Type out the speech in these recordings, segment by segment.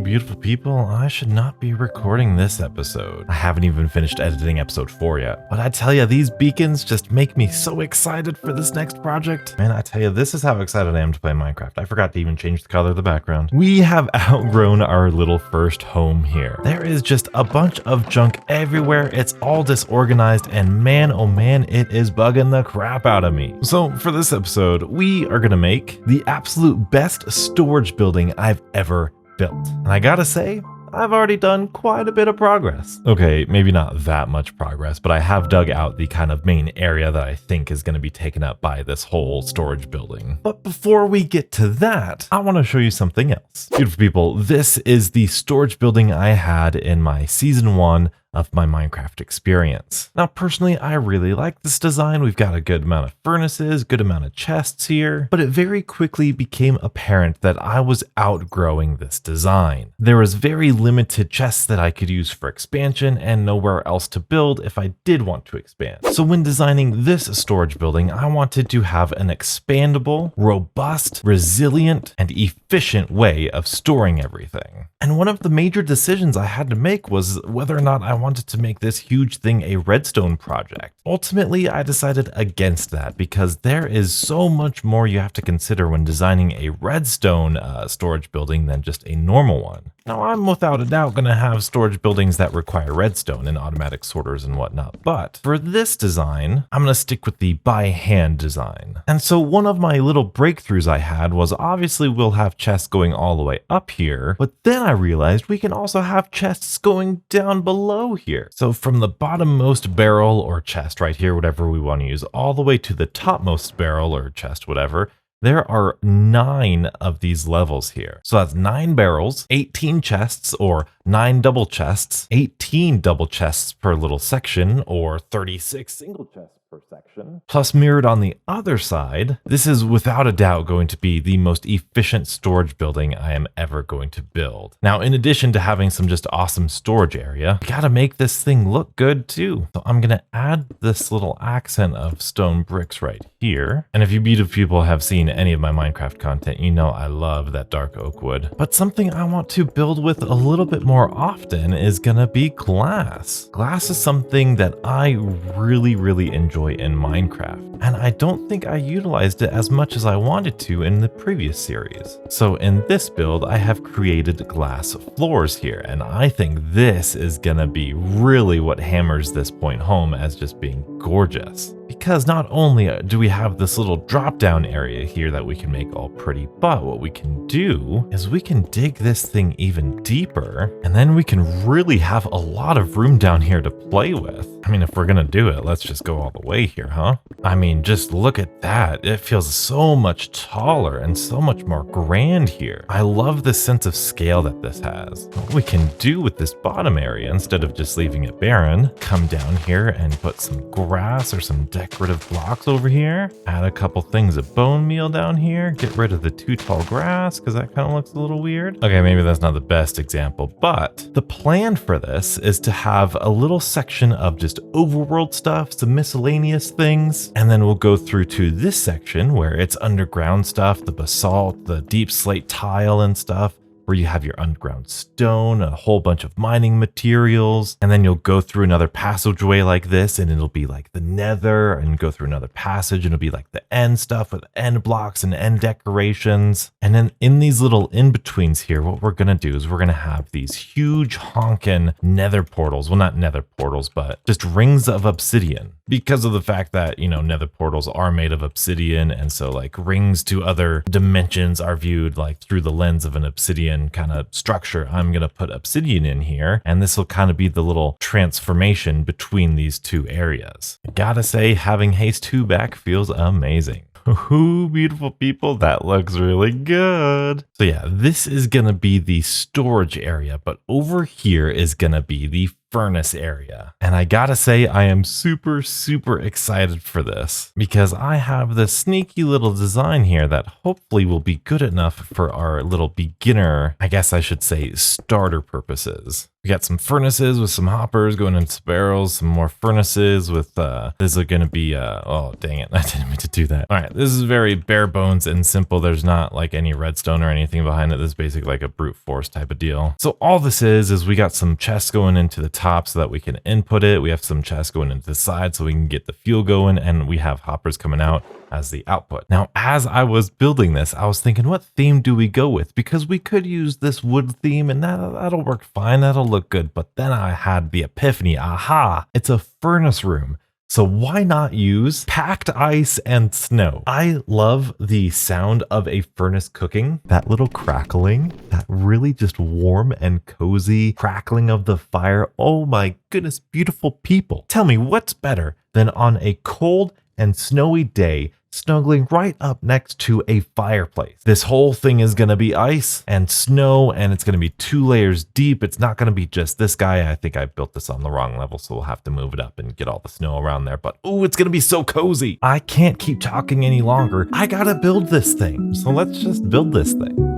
beautiful people, I should not be recording this episode. I haven't even finished editing episode 4 yet. But I tell you, these beacons just make me so excited for this next project. Man, I tell you, this is how excited I am to play Minecraft. I forgot to even change the color of the background. We have outgrown our little first home here. There is just a bunch of junk everywhere. It's all disorganized, and man, oh man, it is bugging the crap out of me. So for this episode, we are gonna make the absolute best storage building I've ever built. And I gotta say, I've already done quite a bit of progress. Okay, maybe not that much progress, but I have dug out the kind of main area that I think is going to be taken up by this whole storage building. But before we get to that, I want to show you something else. Beautiful people, this is the storage building I had in my season 1 of my Minecraft experience. Now, personally, I really like this design. We've got a good amount of furnaces, good amount of chests here, but it very quickly became apparent that I was outgrowing this design. There was very limited chests that I could use for expansion and nowhere else to build if I did want to expand. So when designing this storage building, I wanted to have an expandable, robust, resilient, and efficient way of storing everything. And one of the major decisions I had to make was whether or not I wanted to make this huge thing a redstone project. Ultimately, I decided against that because there is so much more you have to consider when designing a redstone storage building than just a normal one. Now, I'm without a doubt going to have storage buildings that require redstone and automatic sorters and whatnot, but for this design, I'm going to stick with the by hand design. And so one of my little breakthroughs I had was obviously we'll have chests going all the way up here, but then I realized we can also have chests going down below here. So from the bottommost barrel or chest right here, whatever we want to use, all the way to the topmost barrel or chest, whatever, there are 9 of these levels here. So that's 9 barrels, 18 chests, or 9 double chests, 18 double chests per little section, or 36 single chests per section. Plus, mirrored on the other side, this is without a doubt going to be the most efficient storage building I am ever going to build. Now, in addition to having some just awesome storage area, you gotta make this thing look good too. So I'm gonna add this little accent of stone bricks right here. And if you beautiful people have seen any of my Minecraft content, you know I love that dark oak wood. But something I want to build with a little bit more often is gonna be glass. Glass is something that I really enjoy in Minecraft, and I don't think I utilized it as much as I wanted to in the previous series. So in this build, I have created glass floors here, and I think this is gonna be really what hammers this point home as just being gorgeous. Because not only do we have this little drop down area here that we can make all pretty, but what we can do is we can dig this thing even deeper, and then we can really have a lot of room down here to play with. I mean, if we're gonna do it, let's just go all the way here, huh? I mean, just look at that. It feels so much taller and so much more grand here. I love the sense of scale that this has. What we can do with this bottom area, instead of just leaving it barren, come down here and put some grass or some decorative blocks over here, add a couple things of bone meal down here, get rid of the too tall grass because that kind of looks a little weird. Okay, maybe that's not the best example, but the plan for this is to have a little section of just overworld stuff, some miscellaneous things, and then we'll go through to this section where it's underground stuff, the basalt, the deep slate tile and stuff, where you have your underground stone, a whole bunch of mining materials, and then you'll go through another passageway like this, and it'll be like the nether, and go through another passage, and it'll be like the end stuff with end blocks and end decorations. And then in these little in-betweens here, what we're gonna do is we're gonna have these huge honkin' nether portals. Well, not nether portals, but just rings of obsidian. Because of the fact that, you know, nether portals are made of obsidian, and so like rings to other dimensions are viewed like through the lens of an obsidian kind of structure. I'm going to put obsidian in here, and this will kind of be the little transformation between these two areas. I gotta say, having Haste 2 back feels amazing. Ooh, beautiful people, that looks really good. So yeah, this is gonna be the storage area, but over here is gonna be the furnace area. And I gotta say, I am super, super excited for this because I have this sneaky little design here that hopefully will be good enough for our little beginner, I guess I should say, starter purposes. We got some furnaces with some hoppers going into barrels, some more furnaces with, this is going to be, oh, dang it. I didn't mean to do that. All right. This is very bare bones and simple. There's not like any redstone or anything behind it. This is basically like a brute force type of deal. So all this is we got some chests going into the top so that we can input it. We have some chests going into the side so we can get the fuel going, and we have hoppers coming out as the output. Now, as I was building this, I was thinking, what theme do we go with? Because we could use this wood theme and that'll work fine. That'll look good. But then I had the epiphany. Aha, it's a furnace room. So why not use packed ice and snow? I love the sound of a furnace cooking, that little crackling, that really just warm and cozy crackling of the fire. Oh my goodness, beautiful people. Tell me what's better than on a cold and snowy day snuggling right up next to a fireplace. This whole thing is going to be ice and snow, and it's going to be 2 layers deep. It's not going to be just this guy. I think I built this on the wrong level, so we'll have to move it up and get all the snow around there. But ooh, it's going to be so cozy. I can't keep talking any longer. I got to build this thing. So let's just build this thing.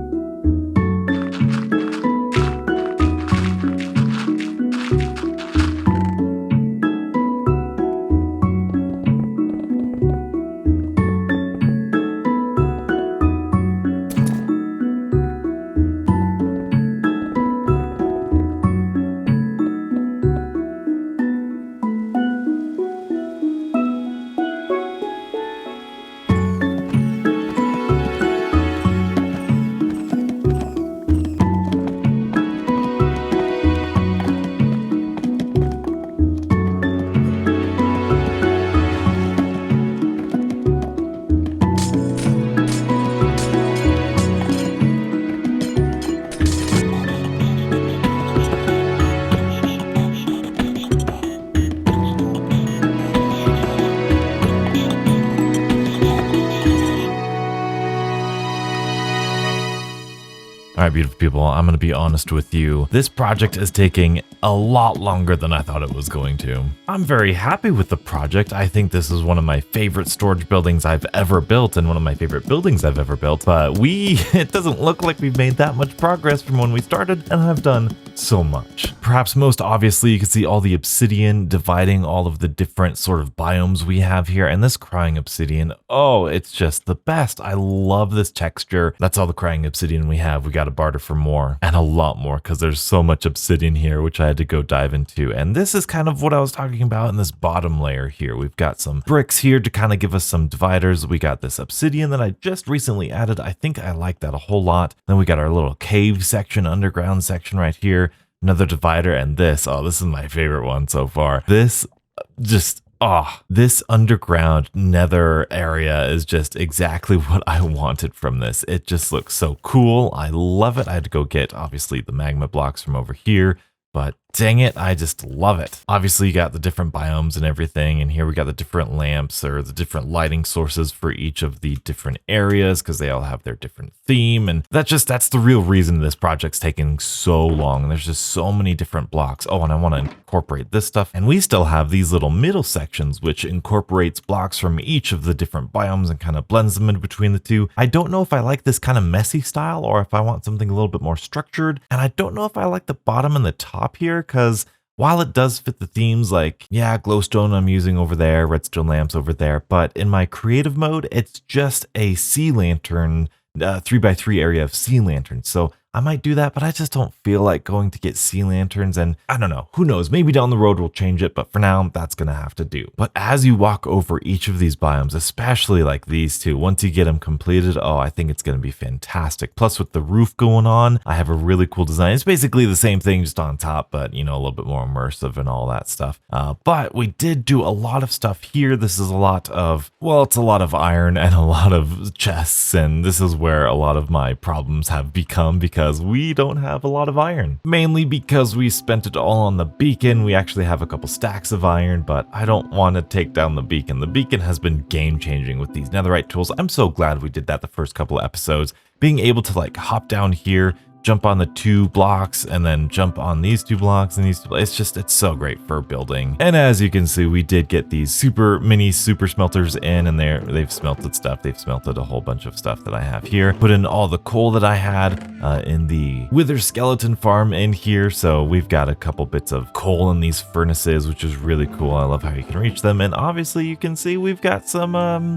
All right, beautiful people, I'm going to be honest with you. This project is taking a lot longer than I thought it was going to. I'm very happy with the project. I think this is one of my favorite storage buildings I've ever built and one of my favorite buildings I've ever built. But it doesn't look like we've made that much progress from when we started, and I've done so much. Perhaps most obviously, you can see all the obsidian dividing all of the different sort of biomes we have here. And this crying obsidian, oh, it's just the best. I love this texture. That's all the crying obsidian we have. We got to barter for more and a lot more because there's so much obsidian here, which I had to go dive into. And this is kind of what I was talking about in this bottom layer here. We've got some bricks here to kind of give us some dividers. We got this obsidian that I just recently added. I think I like that a whole lot. Then we got our little cave section, underground section right here. Another divider, and this is my favorite one so far. This underground nether area is just exactly what I wanted from this. It just looks so cool. I love it. I had to go get, obviously, the magma blocks from over here, but dang it, I just love it. Obviously, you got the different biomes and everything, and here we got the different lamps or the different lighting sources for each of the different areas because they all have their different theme, and that's the real reason this project's taking so long. There's just so many different blocks. Oh, and I want to incorporate this stuff, and we still have these little middle sections which incorporates blocks from each of the different biomes and kind of blends them in between the two. I don't know if I like this kind of messy style or if I want something a little bit more structured, and I don't know if I like the bottom and the top here, because while it does fit the themes, like, yeah, glowstone I'm using over there, redstone lamps over there, but in my creative mode, it's just a sea lantern, 3x3 area of sea lanterns. So I might do that, but I just don't feel like going to get sea lanterns, and I don't know, who knows, maybe down the road we'll change it, but for now, that's gonna have to do. But as you walk over each of these biomes, especially like these two, once you get them completed, oh, I think it's gonna be fantastic. Plus with the roof going on, I have a really cool design. It's basically the same thing, just on top, but you know, a little bit more immersive and all that stuff. But we did do a lot of stuff here. This is a lot of, well, it's a lot of iron and a lot of chests, and this is where a lot of my problems have become, because we don't have a lot of iron. Mainly because we spent it all on the beacon. We actually have a couple stacks of iron, but I don't want to take down the beacon. The beacon has been game changing with these netherite tools. I'm so glad we did that the first couple of episodes. Being able to like hop down here, jump on the 2 blocks and then jump on these 2 blocks and these 2 blocks. It's so great for building. And as you can see, we did get these mini super smelters in, and they've smelted stuff. They've smelted a whole bunch of stuff that I have here. Put in all the coal that I had in the wither skeleton farm in here. So we've got a couple bits of coal in these furnaces, which is really cool. I love how you can reach them. And obviously you can see we've got some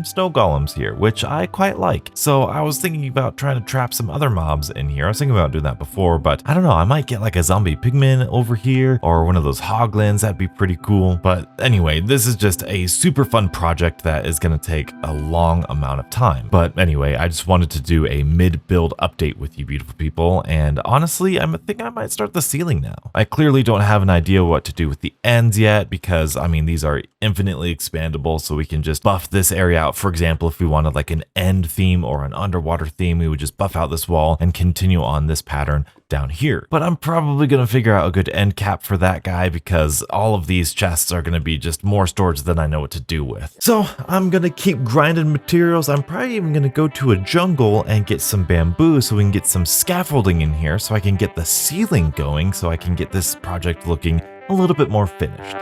snow golems here, which I quite like. So I was thinking about trying to trap some other mobs in here. I was thinking about doing that before, but I don't know. I might get like a zombie pigman over here or one of those hoglins. That'd be pretty cool. But anyway, this is just a super fun project that is going to take a long amount of time. But anyway, I just wanted to do a mid-build update with you beautiful people. And honestly, I think I might start the ceiling now. I clearly don't have an idea what to do with the ends yet because, I mean, these are infinitely expandable, so we can just buff this area out. For example, if we wanted like an end theme or an underwater theme, we would just buff out this wall and continue on this pattern down here. But I'm probably going to figure out a good end cap for that guy because all of these chests are going to be just more storage than I know what to do with. So I'm going to keep grinding materials. I'm probably even going to go to a jungle and get some bamboo so we can get some scaffolding in here so I can get the ceiling going, so I can get this project looking a little bit more finished.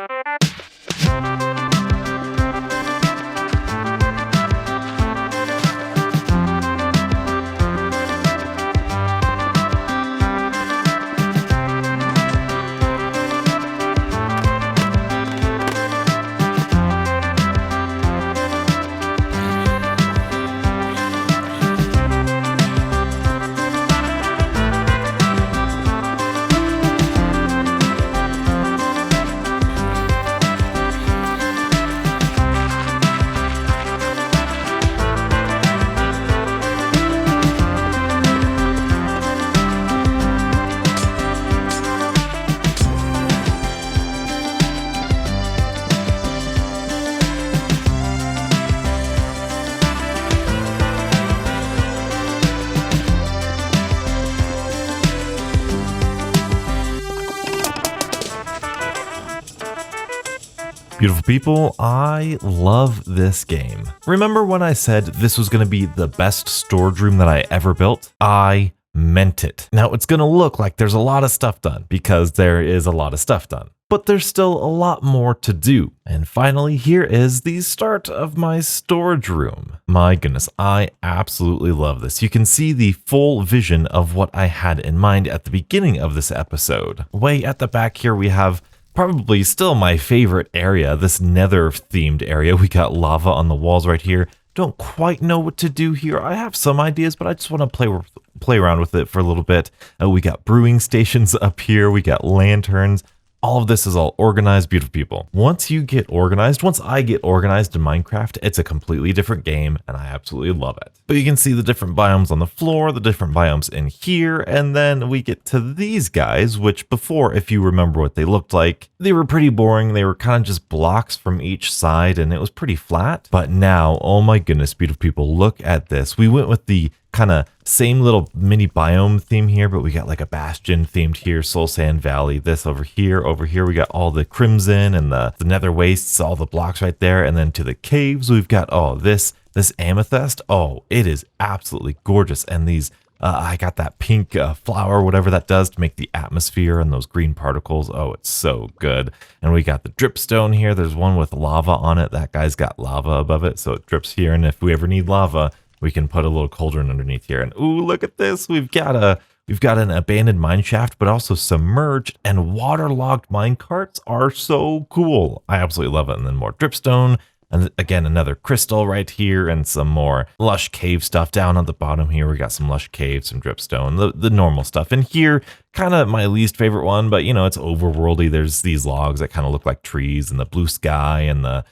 Beautiful people, I love this game. Remember when I said this was going to be the best storage room that I ever built? I meant it. Now it's going to look like there's a lot of stuff done because there is a lot of stuff done, but there's still a lot more to do. And finally, here is the start of my storage room. My goodness, I absolutely love this. You can see the full vision of what I had in mind at the beginning of this episode. Way at the back here, we have probably still my favorite area, this nether themed area. We got lava on the walls right here. Don't quite know what to do here. I have some ideas, but I just want to play around with it for a little bit. We got brewing stations up here. We got lanterns. All of this is all organized, beautiful people. Once you get organized, once I get organized in Minecraft, it's a completely different game and I absolutely love it. But you can see the different biomes on the floor, the different biomes in here, and then we get to these guys, which before, if you remember what they looked like, they were pretty boring. They were kind of just blocks from each side and it was pretty flat. But now, oh my goodness, beautiful people, look at this. We went with the kind of same little mini biome theme here, but we got like a bastion themed here, Soul Sand Valley, this over here we got all the crimson and the nether wastes, all the blocks right there. And then to the caves, we've got, oh, this amethyst. Oh, it is absolutely gorgeous. And these, I got that pink flower, whatever that does to make the atmosphere and those green particles. Oh, it's so good. And we got the dripstone here. There's one with lava on it. That guy's got lava above it, so it drips here. And if we ever need lava, we can put a little cauldron underneath here. And ooh, look at this. We've got an abandoned mine shaft, but also submerged and waterlogged mine carts are so cool. I absolutely love it. And then more dripstone. And again, another crystal right here and some more lush cave stuff down at the bottom here. We got some lush caves, some dripstone, the normal stuff. And here, kind of my least favorite one, but you know, it's overworldy. There's these logs that kind of look like trees and the blue sky and the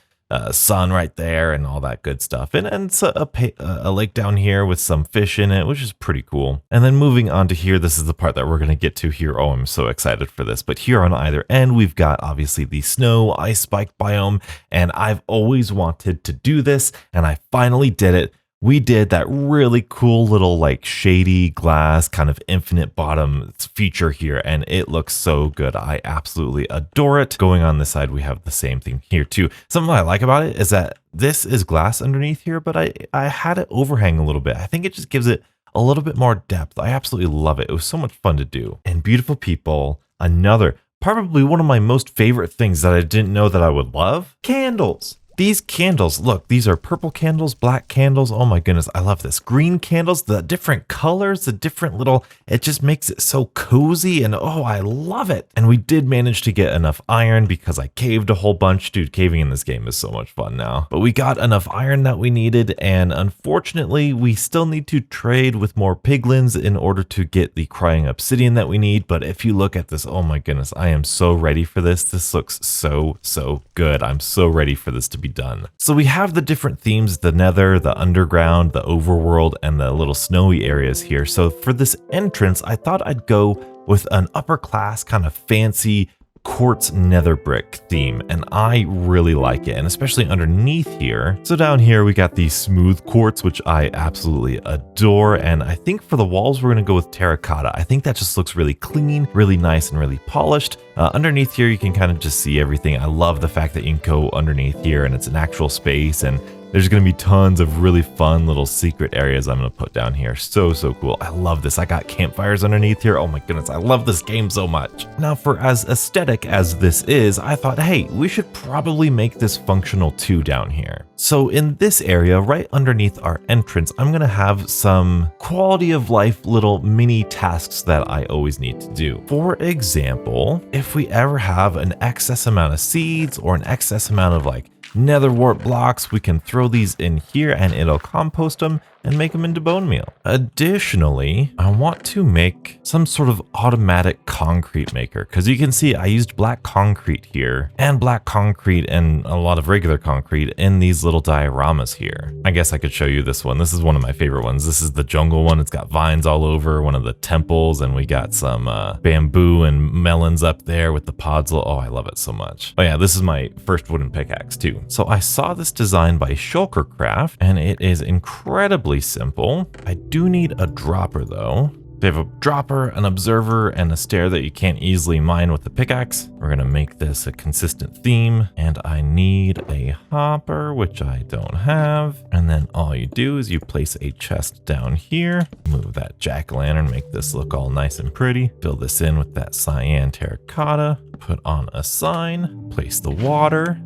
sun right there and all that good stuff. And it's a lake down here with some fish in it, which is pretty cool. And then moving on to here, this is the part that we're going to get to here. Oh, I'm so excited for this. But here on either end, we've got obviously the snow ice spike biome. And I've always wanted to do this and I finally did it. We did that really cool little like shady glass kind of infinite bottom feature here and it looks so good. I absolutely adore it. Going on this side, we have the same thing here too. Something I like about it is that this is glass underneath here, but I had it overhang a little bit. I think it just gives it a little bit more depth. I absolutely love it. It was so much fun to do. And beautiful people, another, probably one of my most favorite things that I didn't know that I would love, candles. These candles, look, these are purple candles, black candles. Oh my goodness, I love this. Green candles, the different colors, the different little, it just makes it so cozy and oh, I love it. And we did manage to get enough iron because I caved a whole bunch. Dude, caving in this game is so much fun now. But we got enough iron that we needed, and unfortunately, we still need to trade with more piglins in order to get the crying obsidian that we need. But if you look at this, oh my goodness, I am so ready for this. This looks so good. I'm so ready for this to be done. So we have the different themes, the nether, the underground, the overworld, and the little snowy areas here. So for this entrance, I thought I'd go with an upper class kind of fancy quartz nether brick theme, and I really like it, and especially underneath here. So down here we got the smooth quartz, which I absolutely adore, and I think for the walls we're going to go with terracotta. I think that just looks really clean, really nice, and really polished. Underneath here you can kind of just see everything. I love the fact that you can go underneath here and it's an actual space, and there's going to be tons of really fun little secret areas I'm going to put down here. So cool. I love this. I got campfires underneath here. Oh my goodness, I love this game so much. Now, for as aesthetic as this is, I thought, hey, we should probably make this functional too down here. So in this area, right underneath our entrance, I'm going to have some quality of life little mini tasks that I always need to do. For example, if we ever have an excess amount of seeds or an excess amount of like nether wart blocks, we can throw these in here and it'll compost them and make them into bone meal. Additionally, I want to make some sort of automatic concrete maker, because you can see I used black concrete here and black concrete and a lot of regular concrete in these little dioramas here. I guess I could show you this one. This is one of my favorite ones. This is the jungle one. It's got vines all over one of the temples, and we got some bamboo and melons up there with the pods. Oh, I love it so much. Oh yeah, this is my first wooden pickaxe too. So I saw this design by Shulkercraft, and it is incredibly simple. I do need a dropper though. They have a dropper, an observer, and a stair that you can't easily mine with the pickaxe. We're gonna make this a consistent theme, and I need a hopper, which I don't have. And then all you do is you place a chest down here, move that jack-o'-lantern, make this look all nice and pretty. Fill this in with that cyan terracotta, put on a sign, place the water.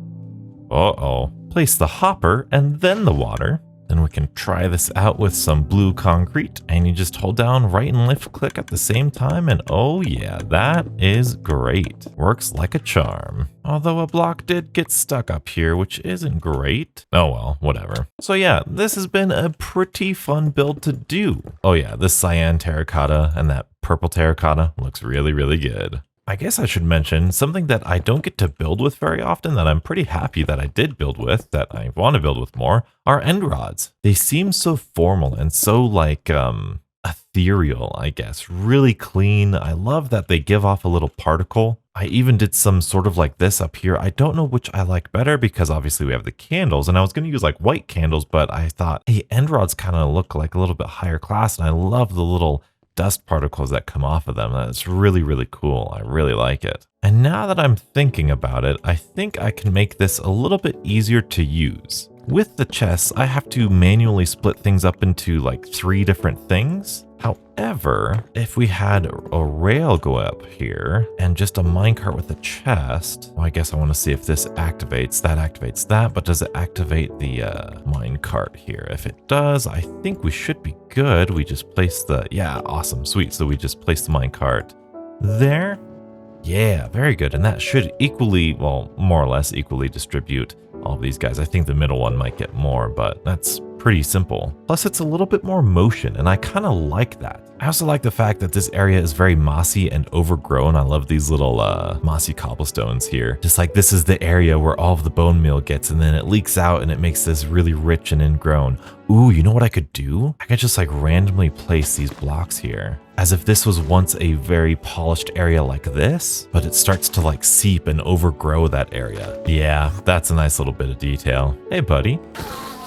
Place the hopper and then the water. Then we can try this out with some blue concrete, and you just hold down right and left click at the same time, and oh yeah, that is great. Works like a charm. Although a block did get stuck up here, which isn't great. Oh well, whatever. So yeah, this has been a pretty fun build to do. Oh yeah, this cyan terracotta and that purple terracotta looks really good. I guess I should mention something that I don't get to build with very often that I'm pretty happy that I did build with, that I want to build with more, are end rods. They seem so formal and so like ethereal, I guess. Really clean. I love that they give off a little particle. I even did some sort of like this up here. I don't know which I like better because obviously we have the candles, and I was going to use like white candles, but I thought, hey, end rods kind of look like a little bit higher class, and I love the little dust particles that come off of them. That's really cool. I really like it. And now that I'm thinking about it, I think I can make this a little bit easier to use. With the chests, I have to manually split things up into like 3 different things. However, if we had a rail go up here and just a minecart with a chest, well, I guess I want to see if this activates. That activates that, but does it activate the minecart here? If it does, I think we should be good. We just place the, yeah, awesome, sweet. So we just place the minecart there. Yeah, very good. And that should equally, well, more or less equally distribute all of these guys. I think the middle one might get more, but that's pretty simple. Plus it's a little bit more motion, and I kind of like that. I also like the fact that this area is very mossy and overgrown. I love these little mossy cobblestones here. Just like this is the area where all of the bone meal gets, and then it leaks out and it makes this really rich and ingrown. Ooh, you know what I could do? I could just like randomly place these blocks here, as if this was once a very polished area like this, but it starts to like seep and overgrow that area. Yeah, that's a nice little bit of detail. Hey buddy,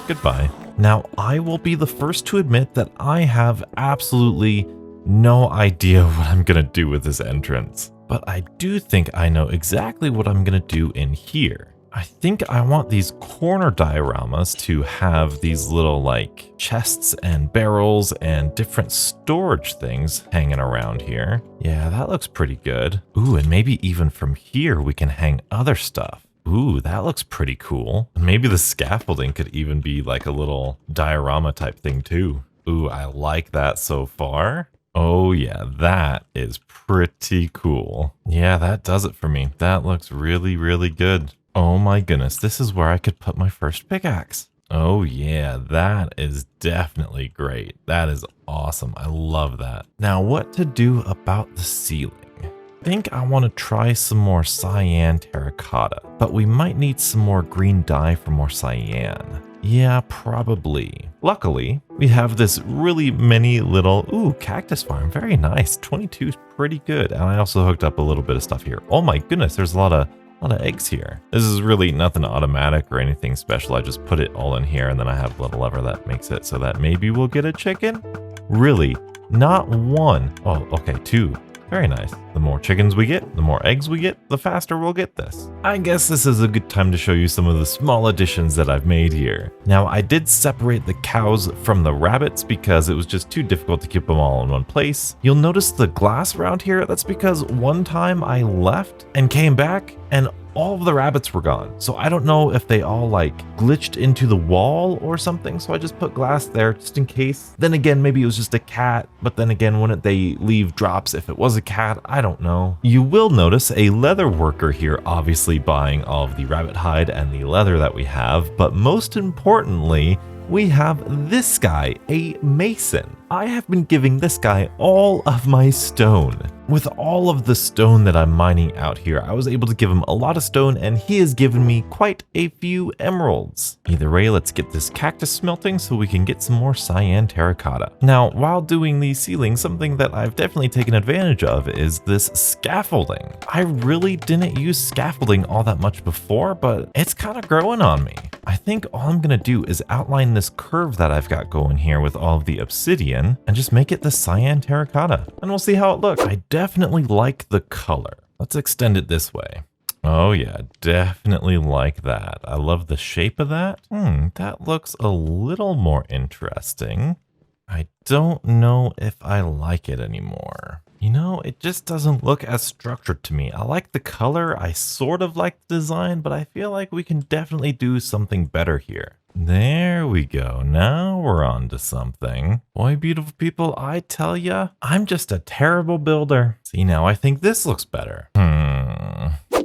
goodbye. Now, I will be the first to admit that I have absolutely no idea what I'm gonna do with this entrance, but I do think I know exactly what I'm gonna do in here. I think I want these corner dioramas to have these little like chests and barrels and different storage things hanging around here. Yeah, that looks pretty good. Ooh, and maybe even from here we can hang other stuff. Ooh, that looks pretty cool. Maybe the scaffolding could even be like a little diorama type thing too. Ooh, I like that so far. Oh yeah, that is pretty cool. Yeah, that does it for me. That looks really, really good. Oh my goodness, this is where I could put my first pickaxe. Oh yeah, that is definitely great. That is awesome. I love that. Now what to do about the ceiling? I think I want to try some more cyan terracotta, but we might need some more green dye for more cyan. Yeah, probably. Luckily, we have this really mini little, cactus farm. Very nice. 22 is pretty good. And I also hooked up a little bit of stuff here. Oh my goodness, there's a lot of eggs here. This is really nothing automatic or anything special. I just put it all in here and then I have a little lever that makes it so that maybe we'll get a chicken. Really, not one. Oh, okay, two. Very nice. The more chickens we get, the more eggs we get, the faster we'll get this. I guess this is a good time to show you some of the small additions that I've made here. Now, I did separate the cows from the rabbits because it was just too difficult to keep them all in one place. You'll notice the glass around here. That's because one time I left and came back and all of the rabbits were gone. So I don't know if they all like glitched into the wall or something. So I just put glass there just in case. Then again, maybe it was just a cat, but then again, wouldn't they leave drops if it was a cat? I don't know. You will notice a leather worker here, obviously buying all of the rabbit hide and the leather that we have. But most importantly, we have this guy, a mason. I have been giving this guy all of my stone. With all of the stone that I'm mining out here, I was able to give him a lot of stone and he has given me quite a few emeralds. Either way, let's get this cactus smelting so we can get some more cyan terracotta. Now, while doing these ceilings, something that I've definitely taken advantage of is this scaffolding. I really didn't use scaffolding all that much before, but it's kind of growing on me. I think all I'm gonna do is outline this curve that I've got going here with all of the obsidian and just make it the cyan terracotta, and we'll see how it looks. I definitely like the color. Let's extend it this way. Oh yeah, definitely like that. I love the shape of that. That looks a little more interesting. I don't know if I like it anymore. You know, it just doesn't look as structured to me. I like the color, I sort of like the design, but I feel like we can definitely do something better here. There we go. Now we're on to something. Boy, beautiful people, I tell ya, I'm just a terrible builder. See, now I think this looks better.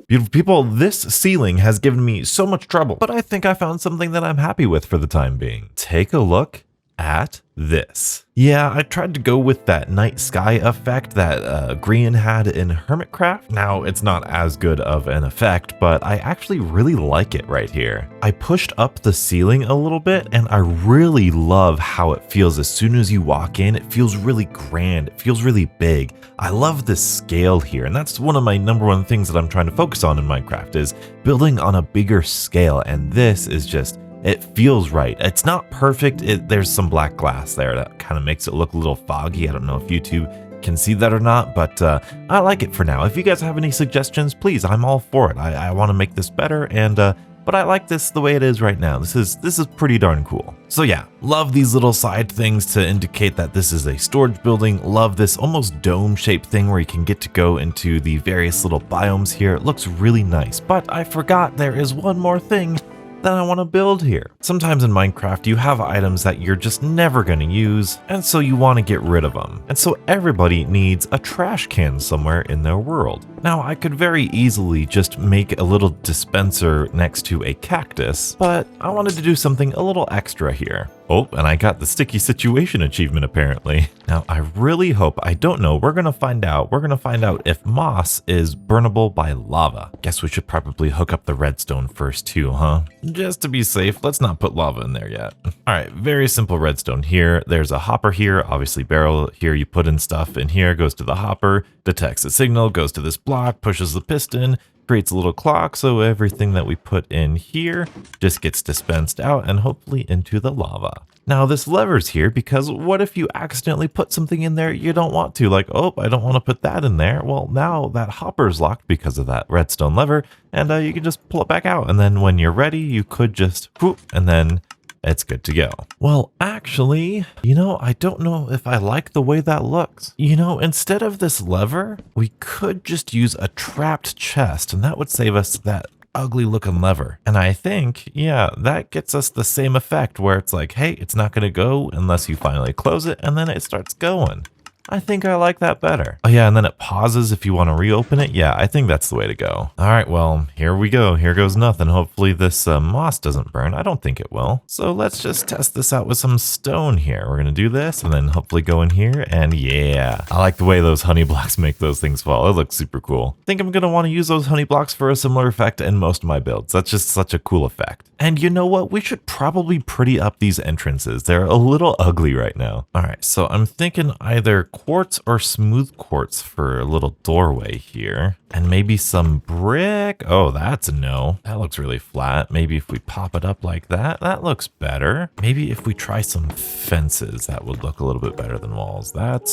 Beautiful people, this ceiling has given me so much trouble, but I think I found something that I'm happy with for the time being. Take a look at this. Yeah, I tried to go with that night sky effect that Green had in Hermitcraft. Now, it's not as good of an effect, but I actually really like it right here. I pushed up the ceiling a little bit, and I really love how it feels as soon as you walk in. It feels really grand. It feels really big. I love the scale here, and that's one of my #1 things that I'm trying to focus on in Minecraft is building on a bigger scale, and this is just it feels right. It's not perfect. There's some black glass there that kind of makes it look a little foggy. I don't know if YouTube can see that or not, but I like it for now. If you guys have any suggestions, please, I'm all for it. I want to make this better, and but I like this the way it is right now. This is pretty darn cool. So yeah, love these little side things to indicate that this is a storage building. Love this almost dome-shaped thing where you can get to go into the various little biomes here. It looks really nice, but I forgot there is one more thing that I want to build here. Sometimes in Minecraft, you have items that you're just never going to use, and so you want to get rid of them. And so everybody needs a trash can somewhere in their world. Now, I could very easily just make a little dispenser next to a cactus, but I wanted to do something a little extra here. Oh, and I got the sticky situation achievement apparently. Now, I really hope, I don't know, we're gonna find out. We're gonna find out if moss is burnable by lava. Guess we should probably hook up the redstone first too, huh? Just to be safe, let's not put lava in there yet. All right, very simple redstone here. There's a hopper here, obviously barrel here. You put in stuff in here, goes to the hopper, detects a signal, goes to this block, pushes the piston, Creates a little clock, so everything that we put in here just gets dispensed out and hopefully into the lava. Now this lever's here because what if you accidentally put something in there you don't want to, like, oh, I don't want to put that in there. Well, now that hopper's locked because of that redstone lever, and you can just pull it back out. And then when you're ready, you could just whoop, and then it's good to go. Well, actually, I don't know if I like the way that looks. Instead of this lever, we could just use a trapped chest, and that would save us that ugly looking lever. And I think, yeah, that gets us the same effect where it's like, hey, it's not going to go unless you finally close it, and then it starts going. I think I like that better. Oh yeah, and then it pauses if you want to reopen it. Yeah, I think that's the way to go. All right, well, here we go. Here goes nothing. Hopefully this moss doesn't burn. I don't think it will. So let's just test this out with some stone here. We're going to do this and then hopefully go in here. And yeah, I like the way those honey blocks make those things fall. It looks super cool. I think I'm going to want to use those honey blocks for a similar effect in most of my builds. That's just such a cool effect. And you know what? We should probably pretty up these entrances. They're a little ugly right now. All right, so I'm thinking either quartz or smooth quartz for a little doorway here. And maybe some brick. Oh, that's a no. That looks really flat. Maybe if we pop it up like that, that looks better. Maybe if we try some fences, that would look a little bit better than walls. That's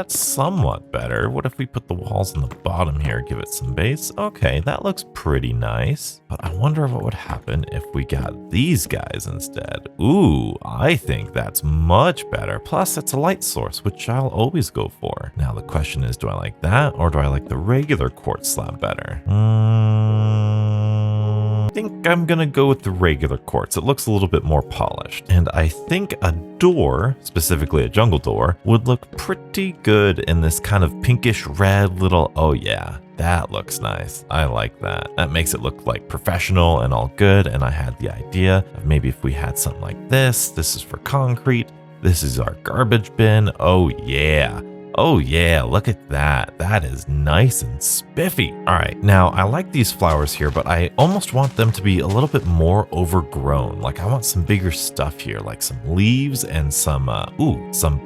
somewhat better. What if we put the walls on the bottom here, give it some base? Okay, that looks pretty nice. But I wonder what would happen if we got these guys instead. Ooh, I think that's much better. Plus, it's a light source, which I'll always go for. Now, the question is, do I like that or do I like the regular quartz slab better? I think I'm gonna go with the regular quartz. It looks a little bit more polished. And I think a door, specifically a jungle door, would look pretty good in this kind of pinkish red little, oh yeah, that looks nice. I like that. That makes it look like professional and all good. And I had the idea of maybe if we had something like this. This is for concrete. This is our garbage bin. Oh yeah. Oh yeah, look at that. That is nice and spiffy. All right, now I like these flowers here, but I almost want them to be a little bit more overgrown. Like I want some bigger stuff here, like some leaves and some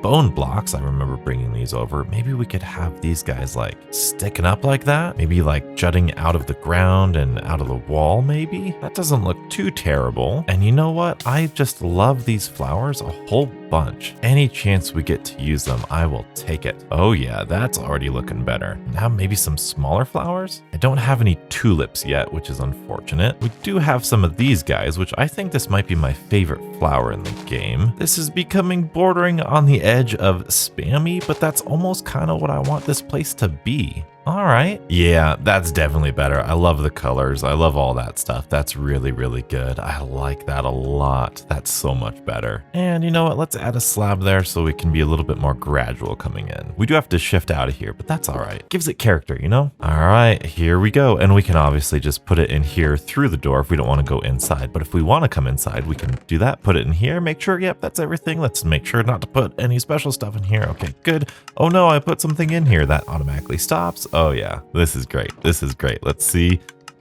bone blocks. I remember bringing these over. Maybe we could have these guys like sticking up like that. Maybe like jutting out of the ground and out of the wall maybe. That doesn't look too terrible. And you know what? I just love these flowers a whole bunch. Any chance we get to use them, I will take it. Oh yeah, that's already looking better. Now maybe some smaller flowers? I don't have any tulips yet, which is unfortunate. We do have some of these guys, which I think this might be my favorite flower in the game. This is becoming bordering on the edge of spammy, but that's almost kind of what I want this place to be. All right. Yeah, that's definitely better. I love the colors. I love all that stuff. That's really, really good. I like that a lot. That's so much better. And you know what? Let's add a slab there so we can be a little bit more gradual coming in. We do have to shift out of here, but that's all right. Gives it character, you know? All right, here we go. And we can obviously just put it in here through the door if we don't want to go inside. But if we want to come inside, we can do that. Put it in here. Make sure, yep, that's everything. Let's make sure not to put any special stuff in here. Okay, good. Oh no, I put something in here. That automatically stops. Oh yeah, this is great. This is great. Let's see.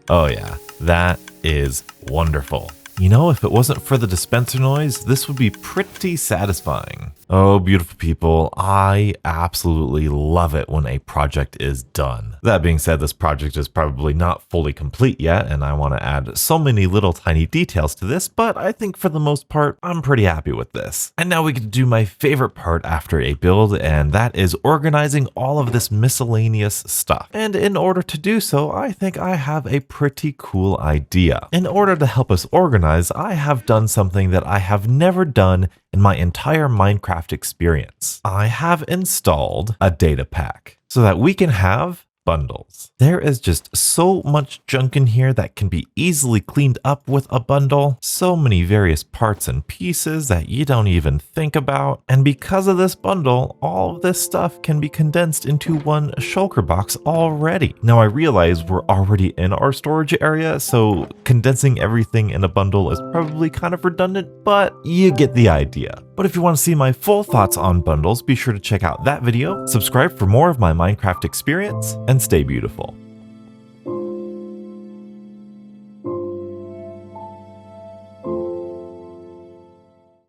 Oh yeah, that is wonderful. You know, if it wasn't for the dispenser noise, this would be pretty satisfying. Oh, beautiful people, I absolutely love it when a project is done. That being said, this project is probably not fully complete yet, and I want to add so many little tiny details to this, but I think for the most part, I'm pretty happy with this. And now we can do my favorite part after a build, and that is organizing all of this miscellaneous stuff. And in order to do so, I think I have a pretty cool idea. In order to help us organize, I have done something that I have never done in my entire Minecraft experience. I have installed a data pack so that we can have bundles. There is just so much junk in here that can be easily cleaned up with a bundle. So many various parts and pieces that you don't even think about. And because of this bundle, all of this stuff can be condensed into one shulker box already. Now I realize we're already in our storage area, so condensing everything in a bundle is probably kind of redundant, but you get the idea. But if you want to see my full thoughts on bundles, be sure to check out that video, subscribe for more of my Minecraft experience, and stay beautiful.